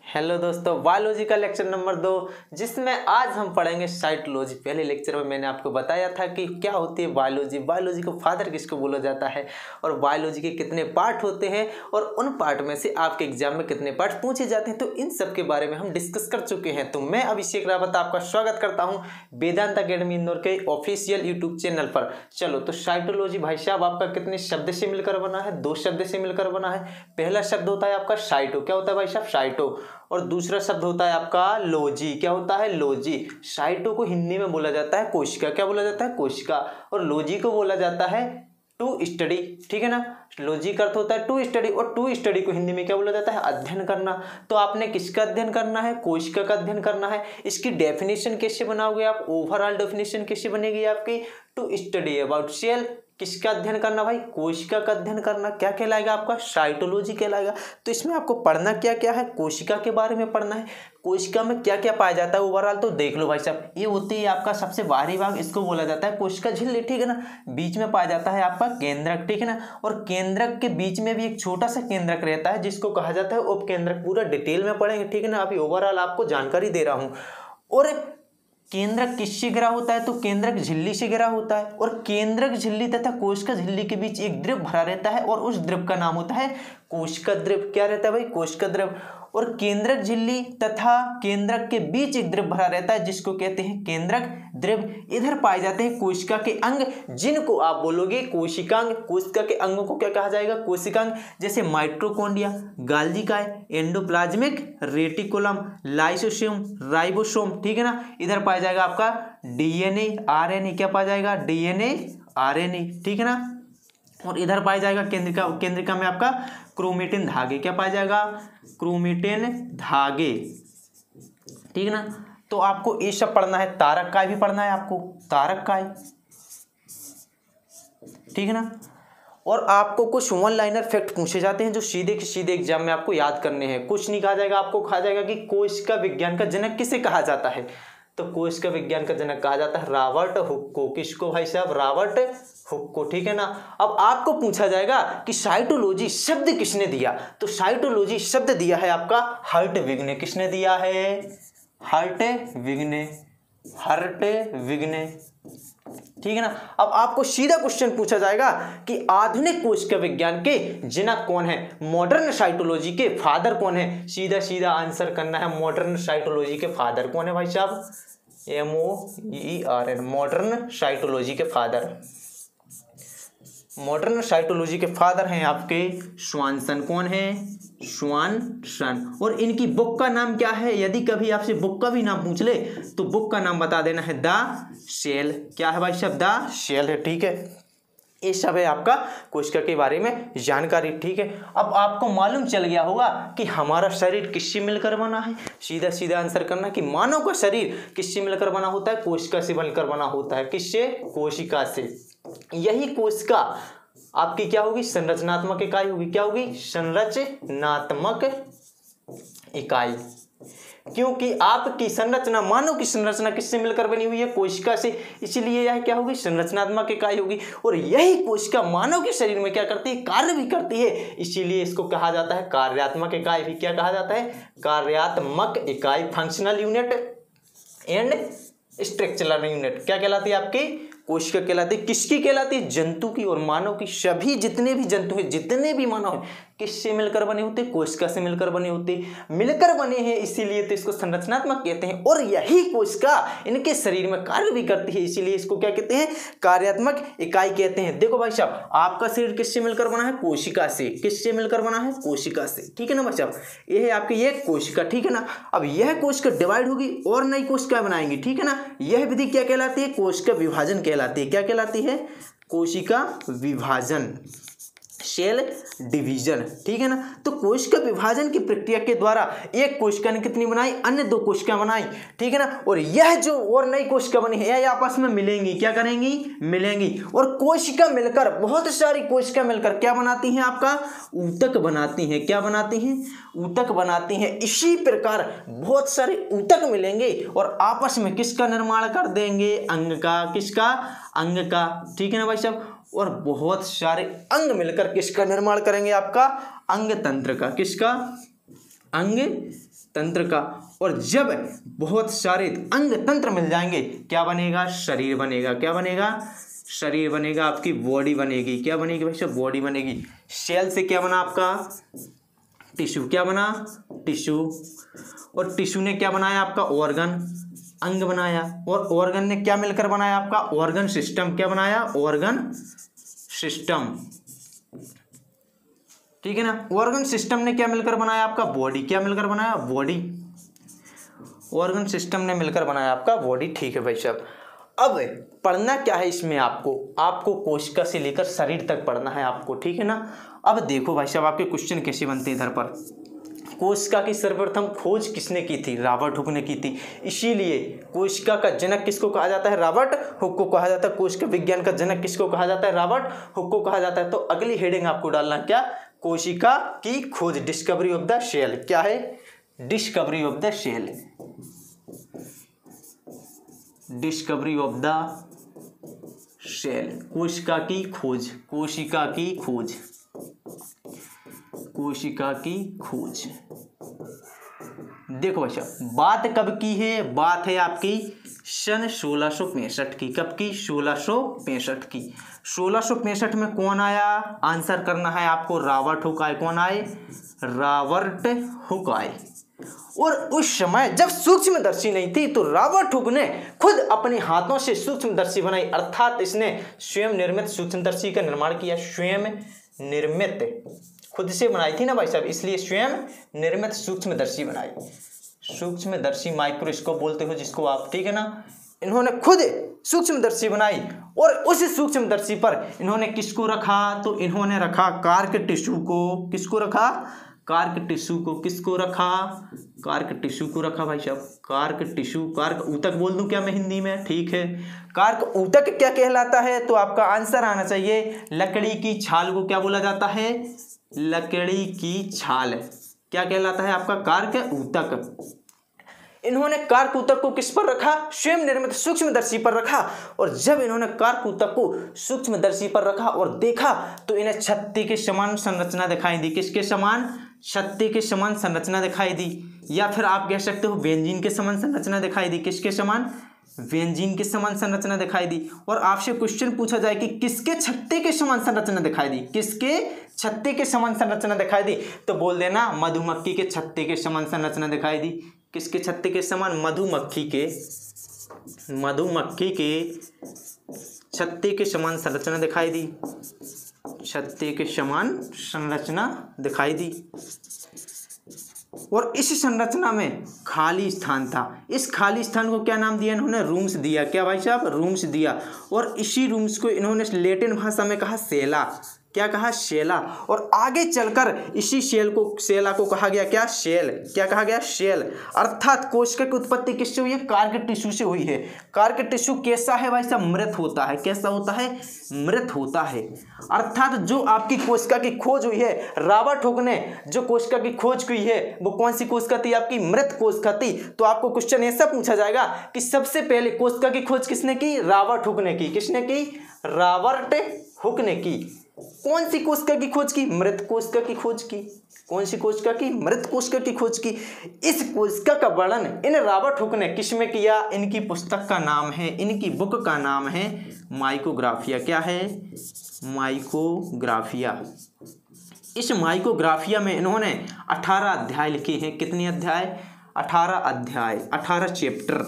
Hello दोस्तों, biology का lecture number 2 जिसमें आज हम पढ़ेंगे साइटोलॉजी। पहले लेक्चर में मैंने आपको बताया था कि क्या होती है बायोलॉजी, बायोलॉजी को फादर किसको बोला जाता है और बायोलॉजी के कितने पार्ट होते हैं और उन पार्ट में से आपके एग्जाम में कितने पार्ट पूछे जाते हैं, तो इन सब के बारे में हम डिस्कस कर चुके हैं। तो मैं अभिषेक रावत आपका स्वागत करता हूँ वेदांत अकेडमी इंदौर के ऑफिशियल यूट्यूब चैनल पर। चलो, तो साइटोलॉजी भाई साहब आपका कितने शब्द से मिलकर बना है? 2 शब्द से मिलकर बना है। पहला शब्द होता है आपका साइटो, क्या होता है भाई साहब? साइटो। और दूसरा शब्द होता है आपका लॉजी, क्या होता है? लॉजी। साइटो को हिंदी में बोला जाता है कोशिका, क्या बोला जाता है? कोशिका। और लॉजी को बोला जाता है टू स्टडी, ठीक है ना। लॉजी का अर्थ होता है टू स्टडी और टू स्टडी को हिंदी में क्या बोला जाता है? अध्ययन करना। तो आपने किसका अध्ययन करना है? कोशिका का अध्ययन करना है। इसकी डेफिनेशन कैसे बनाओगे आप? ओवरऑल डेफिनेशन कैसे बनेगी आपकी? To study about cell. किसका अध्ययन करना भाई? कोशिका का अध्ययन करना। क्या कहलाएगा आपका? साइटोलॉजी कहलाएगा। तो इसमें आपको पढ़ना क्या क्या है? कोशिका के बारे में पढ़ना है। कोशिका में क्या क्या पाया जाता है ओवरऑल, तो देख लो भाई साहब। ये होती है आपका सबसे बाहरी भाग, इसको बोला जाता है कोशिका झिल्ली, ठीक है ना। बीच में पाया जाता है आपका केंद्रक, ठीक है ना। और केंद्रक के बीच में भी एक छोटा सा केंद्रक रहता है जिसको कहा जाता है उपकेंद्रक। पूरा डिटेल में पढ़ेंगे, ठीक है ना। अभी ओवरऑल आपको जानकारी दे रहा हूँ। और केंद्रक किससे घिरा होता है? तो केंद्रक झिल्ली से घिरा होता है। और केंद्रक झिल्ली तथा कोशिका झिल्ली के बीच एक द्रव भरा रहता है और उस द्रव का नाम होता है कोशिका द्रव। क्या रहता है भाई? कोशिका द्रव। और केंद्रक झिल्ली तथा केंद्रक के बीच एक द्रव भरा रहता है जिसको कहते हैं केंद्रक द्रव। इधर पाए जाते हैं कोशिका के अंग, जिनको आप बोलोगे कोशिकांग। कोशिका के अंगों को क्या कहा जाएगा? कोशिकांग। जैसे माइटोकॉन्ड्रिया, गाल्गी काय, एंडोप्लाज्मिक रेटिकुलम, लाइसोसोम, राइबोसोम, ठीक है ना। इधर पाया जाएगा आपका डीएनए, आरएनए। क्या पाया जाएगा? डीएनए, आरएनए, ठीक है ना। और इधर पाया जाएगा केंद्रिका में आपका क्रोमेटिन धागे। क्या पाया जाएगा? क्रोमेटिन धागे, ठीक है ना। तो आपको ये सब पढ़ना है। तारक काय भी पढ़ना है आपको, तारक काय, ठीक है ना। और आपको कुछ वन लाइनर फैक्ट पूछे जाते हैं जो सीधे के सीधे एग्जाम में आपको याद करने हैं। कुछ नहीं कहा जाएगा, आपको कहा जाएगा कि कोशिका विज्ञान का जनक किसे कहा जाता है? तो कोशिका विज्ञान का जनक कहा जाता है रॉबर्ट हुक को। किसको भाई साहब? रॉबर्ट हुक को, ठीक है ना। अब आपको पूछा जाएगा कि साइटोलॉजी शब्द किसने दिया? तो साइटोलॉजी शब्द दिया है आपका हर्टविग ने। किसने दिया है? हर्टविग ने, हर्टविग ने, ठीक है ना। अब आपको सीधा क्वेश्चन पूछा जाएगा कि आधुनिक कोशिका विज्ञान के जनक कौन है? मॉडर्न साइटोलॉजी के फादर कौन है? सीधा सीधा आंसर करना है। मॉडर्न साइटोलॉजी के फादर कौन है भाई साहब? MOERN, मॉडर्न साइटोलॉजी के फादर। मॉडर्न साइटोलॉजी के फादर हैं आपके स्वानसन। कौन है? स्वानसन। और इनकी बुक का नाम क्या है? यदि कभी आपसे बुक का भी नाम पूछ ले तो बुक का नाम बता देना है द सेल। क्या है भाई साहब? द सेल है, ठीक है। ये सब है आपका कोशिका के बारे में जानकारी, ठीक है। अब आपको मालूम चल गया होगा कि हमारा शरीर किससे मिलकर बना है। सीधा सीधा आंसर करना कि मानव का शरीर किससे मिलकर बना होता है? कोशिका से मिलकर बना होता है। किससे? कोशिका से। यही कोशिका आपकी क्या होगी? संरचनात्मक इकाई होगी। क्या होगी? संरचनात्मक इकाई। क्योंकि आपकी संरचना, मानव की संरचना किससे मिलकर बनी हुई है? कोशिका से, इसलिए यह क्या होगी? संरचनात्मक इकाई होगी। और यही कोशिका मानव के शरीर में क्या करती है? कार्य भी करती है, इसीलिए इसको कहा जाता है कार्यात्मक इकाई भी। क्या कहा जाता है? कार्यात्मक इकाई। Functional unit and structural unit क्या कहलाती है आपकी? कोशिका कहलाती है। किसकी कहलाती है? जंतु की और मानव की। सभी जितने भी जंतु हैं, जितने भी मानव हैं, किससे मिलकर बने होते? कोशिका से मिलकर बने होते। मिलकर बने हैं इसीलिए तो इसको संरचनात्मक कहते हैं। और यही कोशिका इनके शरीर में कार्य भी करती है, इसीलिए इसको क्या कहते हैं? कार्यात्मक इकाई कहते हैं। देखो भाई साहब, आपका शरीर किससे मिलकर बना है? कोशिका से। किससे मिलकर बना है? कोशिका से, ठीक है ना भाई साहब। ये है आपकी ये कोशिका, ठीक है ना। अब यह कोशिका डिवाइड होगी और नई कोशिका बनाएंगी, ठीक है ना। यह विधि क्या कहलाती है? कोशिका विभाजन कहलाती है। क्या कहलाती है? कोशिका विभाजन, सेल डिवीजन, ठीक है ना। तो कोशिका विभाजन की प्रक्रिया के द्वारा एक कोशिका ने कितनी बनाई? अन्य 2 कोशिका बनाई, ठीक है ना। और यह जो और नई कोशिका बनी है यह आपस में मिलेंगी। क्या करेंगी? मिलेंगी। और कोशिका मिलकर, बहुत सारी कोशिका मिलकर क्या बनाती हैं? आपका ऊतक बनाती हैं। क्या बनाती हैं? ऊतक बनाती हैं। इसी प्रकार बहुत सारे ऊतक मिलेंगे और आपस में किसका निर्माण कर देंगे? अंग का। किसका? अंग का, ठीक है ना भाई साहब। और बहुत सारे अंग मिलकर किसका निर्माण करेंगे? आपका अंग तंत्र का। किसका? अंग तंत्र का। और जब बहुत सारे अंग तंत्र मिल जाएंगे क्या बनेगा, शरीर बनेगा। क्या बनेगा, शरीर बनेगा, आपकी बॉडी बनेगी। क्या बनेगी भाई साहब, बॉडी बनेगी। सेल से क्या बना आपका, टिश्यू। क्या बना, टिश्यू। और टिश्यू ने क्या बनाया आपका, ऑर्गन, अंग बनाया। और ऑर्गन ने क्या मिलकर बनाया आपका, ऑर्गन सिस्टम। क्या बनाया, ऑर्गन सिस्टम। ठीक है ना। ऑर्गन सिस्टम ने क्या मिलकर बनाया आपका, बॉडी। क्या मिलकर बनाया, बॉडी। ऑर्गन सिस्टम ने मिलकर बनाया आपका बॉडी। ठीक है भाई साहब। अब पढ़ना क्या है इसमें, आपको कोशिका से लेकर शरीर तक पढ़ना है आपको। ठीक है ना। अब देखो भाई साहब आपके क्वेश्चन कैसे बनते हैं इधर पर। कोशिका की सर्वप्रथम खोज किसने की थी, रॉबर्ट हुक ने की थी। इसीलिए कोशिका का जनक किसको कहा जाता है, रॉबर्ट हुक को कहा जाता है। कोशिका विज्ञान का जनक किसको कहा जाता है, रॉबर्ट हुक को कहा जाता है। तो अगली हेडिंग आपको डालना क्या, कोशिका की खोज, डिस्कवरी ऑफ द सेल। क्या है, discovery of the cell, discovery of the cell. कोशिका की खोज, कोशिका की खोज, कोशिका की खोज। देखो बच्चा बात कब की है, बात है आपकी सन 1665 की। कब की, 1665 की। 1665 में कौन आया, आंसर करना है आपको, रॉबर्ट हुक आए। कौन आए, रॉबर्ट हुक आए। और उस समय जब सूक्ष्मदर्शी नहीं थी तो रॉबर्ट हुक ने खुद अपने हाथों से सूक्ष्मदर्शी बनाई, अर्थात इसने स्वयं निर्मित सूक्ष्मदर्शी का निर्माण किया। स्वयं निर्मित, खुद से बनाई थी ना भाई साहब, इसलिए स्वयं निर्मित सूक्ष्मदर्शी बनाई। सूक्ष्मदर्शी माइक्रोस्कोप बोलते हो जिसको आप, ठीक है ना। इन्होंने खुद सूक्ष्मदर्शी बनाई और उस सूक्ष्मदर्शी पर इन्होंने किसको रखा, तो इन्होंने रखा कार्क टिश्यू को। किसको रखा, कार्क टिश्यू को। किसको रखा, कार्क टिश्यू को रखा भाई साहब। कार्क टिश्यू, कार्क ऊतक बोल दूं क्या मैं हिंदी में, ठीक है। कार्क ऊतक क्या कहलाता है, तो आपका आंसर आना चाहिए लकड़ी की छाल को क्या बोला जाता है, लकड़ी की छाल। क्या कहलाता है आपका, कार्क ऊतक। इन्होंने कार्क ऊतक को किस पर रखा, स्वयं निर्मित सूक्ष्मदर्शी पर रखा। और जब इन्होंने कार्क ऊतक को सूक्ष्मदर्शी पर रखा और देखा तो इन्हें छत्ते के समान संरचना दिखाई दी। किसके समान, छत्ते के समान संरचना दिखाई दी। या फिर आप कह सकते हो बेंजीन के समान संरचना दिखाई दी। किसके समान, बेंजीन के समान संरचना दिखाई दी। और आपसे क्वेश्चन पूछा जाए कि किसके छत्ते के समान संरचना दिखाई दी, किसके छत्ते के समान संरचना दिखाई दी, तो बोल देना मधुमक्खी के छत्ते के समान संरचना दिखाई दी। किसके छत्ते के समान, मधुमक्खी के, मधुमक्खी के छत्ते के समान संरचना दिखाई दी। छत्ते के समान संरचना दिखाई दी। और इस संरचना में खाली स्थान था। इस खाली स्थान को क्या नाम दिया इन्होंने, रूम्स दिया। क्या भाई साहब, रूम्स दिया। और इसी रूम्स को इन्होंने लैटिन भाषा में कहा सेला। क्या कहा, सेला। और आगे चलकर इसी सेल को, सेला को कहा गया क्या, सेल। क्या कहा गया, सेल। अर्थात कोशिका की उत्पत्ति किससे हुई है, कार्क टिश्यू से हुई है। कार्क टिश्यू कैसा है भाई साहब, मृत होता है। कैसा होता है, मृत होता है। अर्थात जो आपकी कोशिका की खोज हुई है, रॉबर्ट हुक ने जो कोशिका की खोज की है वो कौन सी कोशिका थी, आपकी मृत कोशिका थी। तो आपको क्वेश्चन ऐसा पूछा जाएगा कि सबसे पहले कोशिका की खोज किसने की, रॉबर्ट हुक ने की। किसने की, रॉबर्ट हुक ने की। कौन सी कोशिका की खोज की, मृत कोशिका की खोज की। कौन सी कोशिका की, मृत कोशिका की खोज की। इस कोशिका का वर्णन इन रॉबर्ट हुक ने किस में किया, इनकी पुस्तक का नाम है, इनकी बुक का नाम है माइकोग्राफिया। क्या है, माइकोग्राफिया। इस माइकोग्राफिया में इन्होंने 18 अध्याय लिखे हैं। कितने अध्याय, 18 अध्याय, 18 चैप्टर।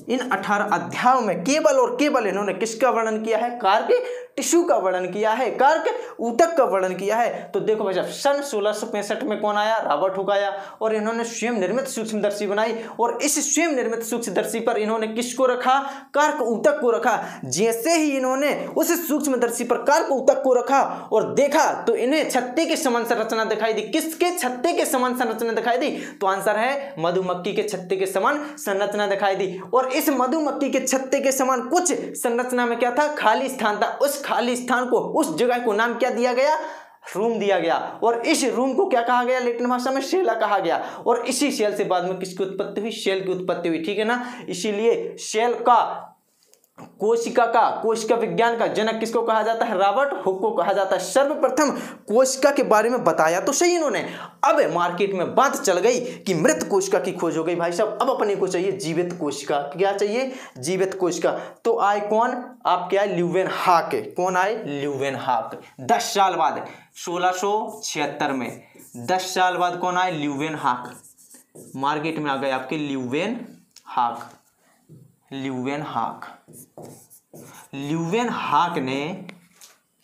इन 18 अध्यायों में केवल और केवल इन्होंने किसका वर्णन किया है, कार्क टिश्यू का वर्णन किया है, कार्क ऊतक का वर्णन किया है। तो देखो भाई साहब सन 1665 में कौन आया, रॉबर्ट हुक आया। और इन्होंने स्वयं निर्मित सूक्ष्मदर्शी बनाई। और इस स्वयं निर्मित सूक्ष्मदर्शी पर इन्होंने किसको रखा, कार्क ऊतक को रखा। जैसे ही इन्होंने उस सूक्ष्मदर्शी पर कार्क ऊतक को रखा और देखा तो इन्हें छत्ते के समान संरचना दिखाई दी। किसके छत्ते के समान संरचना दिखाई दी, तो आंसर है मधुमक्खी के छत्ते के समान संरचना दिखाई दी। और इस मधुमक्खी के छत्ते के समान कुछ संरचना में क्या था, खाली स्थान था। उस खाली स्थान को, उस जगह को नाम क्या दिया गया, रूम दिया गया। और इस रूम को क्या कहा गया, लैटिन भाषा में सेला कहा गया। और इसी सेल से बाद में किसकी उत्पत्ति हुई, सेल की उत्पत्ति हुई। ठीक है ना। इसीलिए सेल का कोशिका विज्ञान का जनक किसको कहा जाता है? रॉबर्ट हुक को कहा जाता है। सर्वप्रथम कोशिका के बारे में बताया तो सही इन्होंने, अब मार्केट में बात चल गई कि मृत कोशिका की खोज हो गई भाई साहब। अब अपने को चाहिए जीवित कोशिका। क्या चाहिए? जीवित कोशिका। तो आए कौन? आपके आए ल्यूवेनहॉक। कौन आए? ल्यूवेनहॉक। 10 साल बाद 1676 में 10 साल बाद कौन आए? ल्यूवेनहॉक। मार्केट में आ गए आपके ल्यूवेनहॉक। ल्यूवेनहॉक ने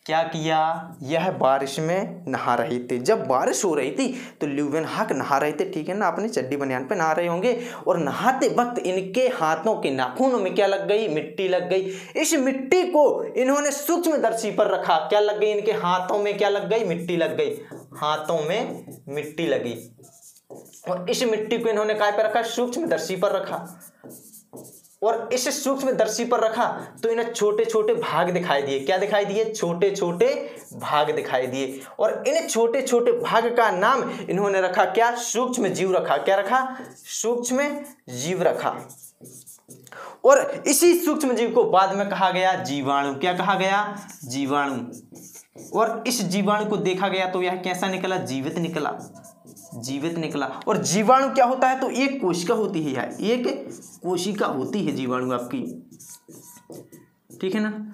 क्या किया? यह बारिश में नहा रहे थे। जब बारिश हो रही थी तो ल्यूवेनहॉक नहा रहे थे, ठीक है ना, अपनी चड्डी बनियान पे नहा रहे होंगे, और नहाते वक्त इनके हाथों के नाखूनों में क्या लग गई? मिट्टी लग गई। इस मिट्टी को इन्होंने सूक्ष्मदर्शी पर रखा। क्या लग गई? इनके हाथों में क्या लग गई? मिट्टी लग गई। हाथों में मिट्टी लगी, और इस मिट्टी को इन्होंने काय पर रखा? सूक्ष्मदर्शी पर रखा। और इस सूक्ष्मदर्शी पर रखा तो इन्हें छोटे छोटे भाग दिखाई दिए। क्या दिखाई दिए? छोटे छोटे भाग दिखाई दिए। और इन छोटे छोटे भाग का नाम इन्होंने रखा क्या? सूक्ष्म जीव रखा। क्या रखा? सूक्ष्म जीव रखा। और इसी सूक्ष्म जीव को बाद में कहा गया जीवाणु। क्या कहा गया? जीवाणु। और इस जीवाणु को देखा गया तो यह कैसा निकला? जीवित निकला। जीवित निकला। और जीवाणु क्या होता है? तो एक कोशिका होती है यार, एक कोशिका होती है जीवाणु आपकी, ठीक है ना।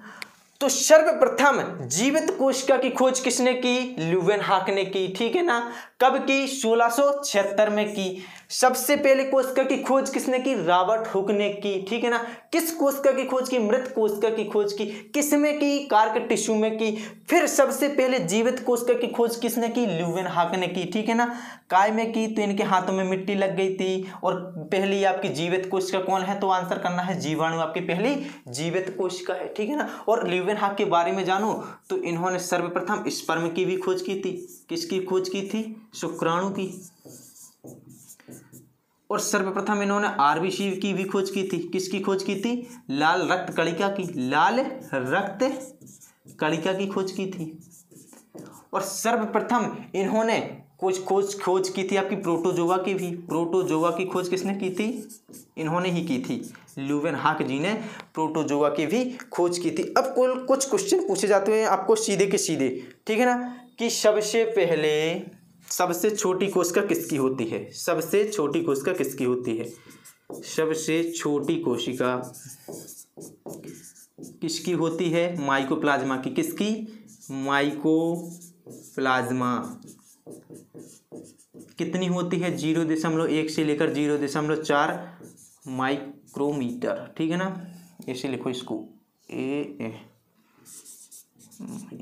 तो सर्वप्रथम जीवित कोशिका की खोज किसने की? ल्यूवेनहॉक ने की, ठीक है ना। कब की? 1676 में की। सबसे पहले कोशिका की खोज किसने की? रॉबर्ट हुक ने की, ठीक है ना। किस कोशिका की खोज की? मृत कोशिका की खोज की। किसमें की? कार्क टिश्यू में की। फिर सबसे पहले जीवित कोशिका की खोज किसने की? ल्यूवेनहॉक ने की, ठीक है ना। काय में की? तो इनके हाथों में मिट्टी लग गई थी। और पहली आपकी जीवित कोशिका कौन है? तो आंसर करना है जीवाणु आपकी पहली जीवित कोशिका है, ठीक है ना। और ल्यूवेनहॉक के बारे में जानो तो इन्होंने सर्वप्रथम स्पर्म की भी खोज की थी। किसकी खोज की थी? शुक्राणु की। और सर्वप्रथम इन्होंने आरबीसी की भी खोज की थी। किसकी खोज की थी? लाल रक्त कणिका की। लाल रक्त कणिका की खोज की थी। और सर्वप्रथम इन्होंने खोज की थी आपकी प्रोटोजोआ की भी। प्रोटोजोआ की खोज किसने की थी? इन्होंने ही की थी। ल्यूवेनहॉक जी ने प्रोटोजोआ की भी खोज की थी। अब कुछ क्वेश्चन पूछे जाते हैं आपको सीधे के सीधे, ठीक है ना, कि सबसे पहले सबसे छोटी कोशिका किसकी होती है? सबसे छोटी कोशिका किसकी होती है? सबसे छोटी कोशिका किसकी होती है? माइकोप्लाज्मा की। किसकी? माइकोप्लाज्मा। कितनी होती है? 0.1 से लेकर 0.4 माइक्रोमीटर, ठीक है ना। ऐसे लिखो इसको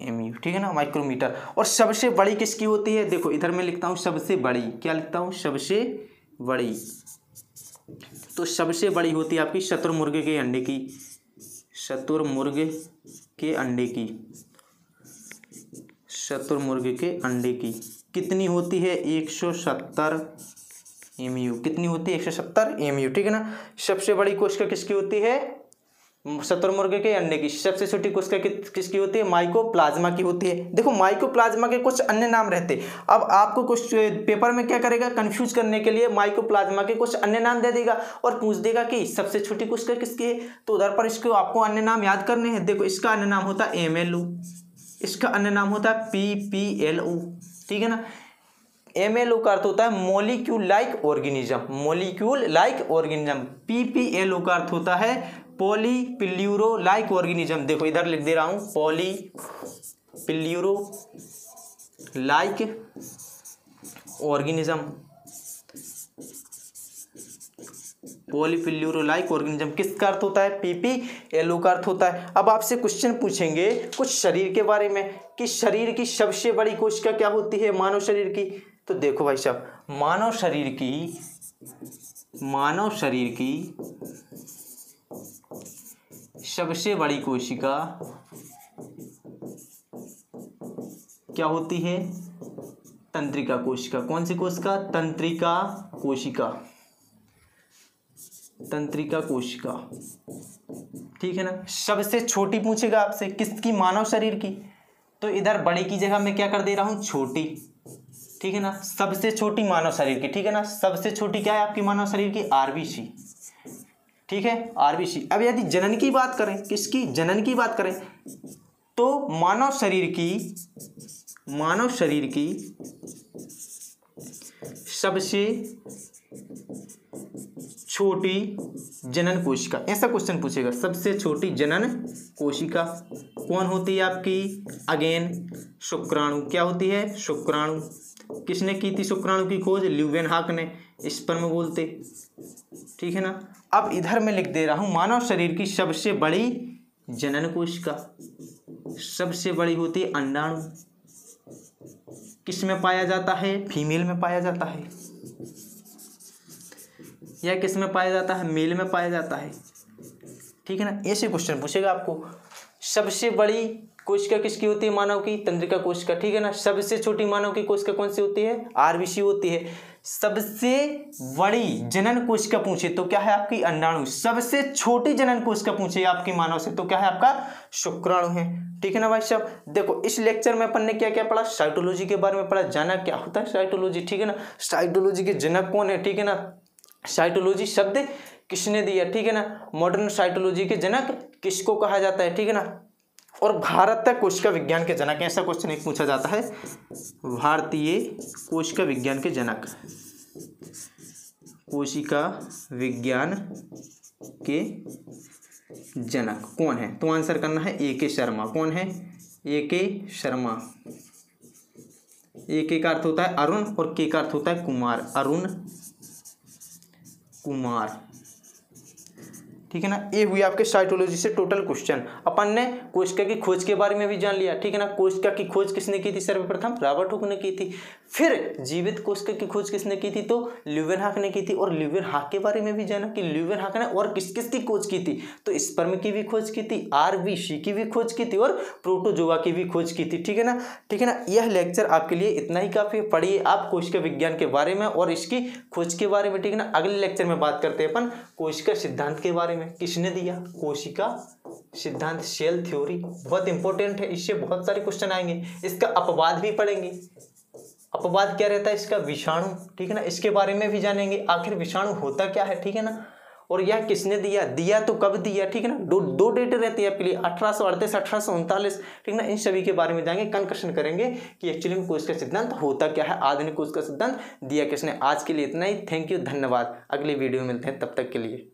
MU, ठीक है ना, माइक्रोमीटर। और सबसे बड़ी किसकी होती है? देखो इधर मैं लिखता हूँ सबसे बड़ी। क्या लिखता हूँ? सबसे बड़ी। तो सबसे बड़ी होती है आपकी शुतुरमुर्ग के अंडे की। शुतुरमुर्ग के अंडे की। शुतुरमुर्ग के अंडे की कितनी होती है? 170 MU। कितनी होती है? 170 MU, ठीक है ना। सबसे बड़ी कोशिका किसकी होती है? शुतुरमुर्ग के अंडे की। सबसे छोटी कोशिका किसकी होती है? माइकोप्लाज्मा की होती है। देखो माइकोप्लाज्मा के कुछ अन्य नाम रहते। अब आपको कुछ पेपर में क्या करेगा? कंफ्यूज करने के लिए माइकोप्लाज्मा के कुछ अन्य नाम दे देगा और पूछ देगा कि सबसे छोटी कोशिका किसकी है। तो उधर पर इसको आपको अन्य नाम याद करने हैं। देखो इसका अन्य नाम होता है MLO, इसका अन्य नाम होता है PPLO, ठीक है ना। MLO का अर्थ होता है molecule like organism. Molecule like organism. PPLO का अर्थ होता है पॉलीप्यूरो लाइक ऑर्गेनिज्म। देखो इधर लिख दे रहा हूं पॉलीप्यूरो लाइक ऑर्गेनिज्म। पॉलीप्यूरो लाइक ऑर्गेनिज्म किसका अर्थ होता है? PPLO का अर्थ होता है। अब आपसे क्वेश्चन पूछेंगे कुछ शरीर के बारे में कि शरीर की सबसे बड़ी कोशिका क्या होती है मानव शरीर की। तो देखो भाई साहब, मानव शरीर की सबसे बड़ी कोशिका क्या होती है? तंत्रिका कोशिका। कौन सी कोशिका? तंत्रिका कोशिका। तंत्रिका कोशिका, ठीक है ना। सबसे छोटी पूछेगा आपसे किसकी? मानव शरीर की। तो इधर बड़ी की जगह मैं क्या कर दे रहा हूं? छोटी, ठीक है ना। सबसे छोटी मानव शरीर की, ठीक है ना। सबसे छोटी क्या है आपकी मानव शरीर की? आरबीसी। ठीक है, आरबीसी। अब यदि जनन की बात करें, किसकी, जनन की बात करें, तो मानव शरीर की सबसे छोटी जनन कोशिका, ऐसा क्वेश्चन पूछेगा। सबसे छोटी जनन कोशिका कौन होती है आपकी, अगेन शुक्राणु। क्या होती है, शुक्राणु। किसने की थी शुक्राणु की खोज, ल्यूवेनहॉक ने, स्पर्म बोलते, ठीक है ना। अब इधर मैं लिख दे रहा हूं मानव शरीर की सबसे बड़ी जनन कोशिका, सबसे बड़ी होती है अंडाणु। किस में पाया जाता है, फीमेल में पाया जाता है, या किस में पाया जाता है, मेल में पाया जाता है, ठीक है ना। ऐसे क्वेश्चन पूछेगा आपको। सबसे बड़ी कोशिका किसकी होती है, मानव की, तंत्रिका कोशिका, ठीक है ना। सबसे छोटी मानव की कोशिका कौन सी होती है, आरबीसी होती है। सबसे बड़ी जनन कोशिका पूछे तो क्या है आपकी, अंडाणु। सबसे छोटी जनन कोशिका पूछे आपकी मानव से तो क्या है आपका, शुक्राणु है, ठीक है ना भाई साहब। देखो इस लेक्चर में अपन ने क्या क्या पढ़ा, साइटोलॉजी के बारे में पढ़ा, जाना क्या होता है साइटोलॉजी, ठीक है ना। साइटोलॉजी के जनक कौन है, ठीक है ना। साइटोलॉजी शब्द किसने दिया, ठीक है ना। मॉडर्न साइटोलॉजी के जनक किसको कहा जाता है, ठीक है ना। और भारत कोशिका विज्ञान के जनक, ऐसा क्वेश्चन एक पूछा जाता है, भारतीय कोशिका विज्ञान के जनक, कोशिका विज्ञान के जनक कौन है, तो आंसर करना है A.K. शर्मा। कौन है, A.K. शर्मा। A.K. का अर्थ होता है अरुण और K का अर्थ होता है कुमार, अरुण कुमार, ठीक है ना। ये हुई आपके साइटोलॉजी से टोटल क्वेश्चन। अपन ने कोशिका की खोज के बारे में भी जान लिया, ठीक है ना। कोशिका की खोज किसने की थी, सर्वप्रथम रॉबर्ट हुक ने की थी। फिर जीवित कोशिका की खोज किसने की थी, तो ल्यूवेनहॉक ने की थी। और ल्यूवेनहॉक के बारे में भी जाना कि ल्यूवेनहॉक ने और किस किस की खोज की थी, तो स्पर्म की भी खोज की थी, आरबीसी की भी खोज की थी और प्रोटोजोआ की भी खोज की थी, ठीक है ना, ठीक है ना। यह लेक्चर आपके लिए इतना ही काफी है। पढ़िए आप कोशिका विज्ञान के बारे में और इसकी खोज के बारे में, ठीक है ना। अगले लेक्चर में बात करते हैं अपन कोशिका सिद्धांत के बारे में। किसने दिया, कोशिका सिद्धांत, सेल थ्योरी, बहुत इंपॉर्टेंट है, इससे बहुत सारे क्वेश्चन आएंगे। इसका अपवाद भी पढ़ेंगे। अपवाद क्या रहता है इसका, विषाणु, ठीक है ना। इसके बारे में भी जानेंगे, आखिर विषाणु होता क्या है, ठीक है ना। और यह किसने दिया तो कब दिया, ठीक है ना। दो डेट रहती है आपके लिए, 1838 1839, ठीक है ना। इन सभी के बारे में जाएंगे, कंकर्षण करेंगे कि एक्चुअली में कोशिका सिद्धांत होता क्या है, आधुनिक कोशिका सिद्धांत दिया किसने। आज के लिए इतना ही, थैंक यू, धन्यवाद। अगली वीडियो में मिलते हैं, तब तक के लिए।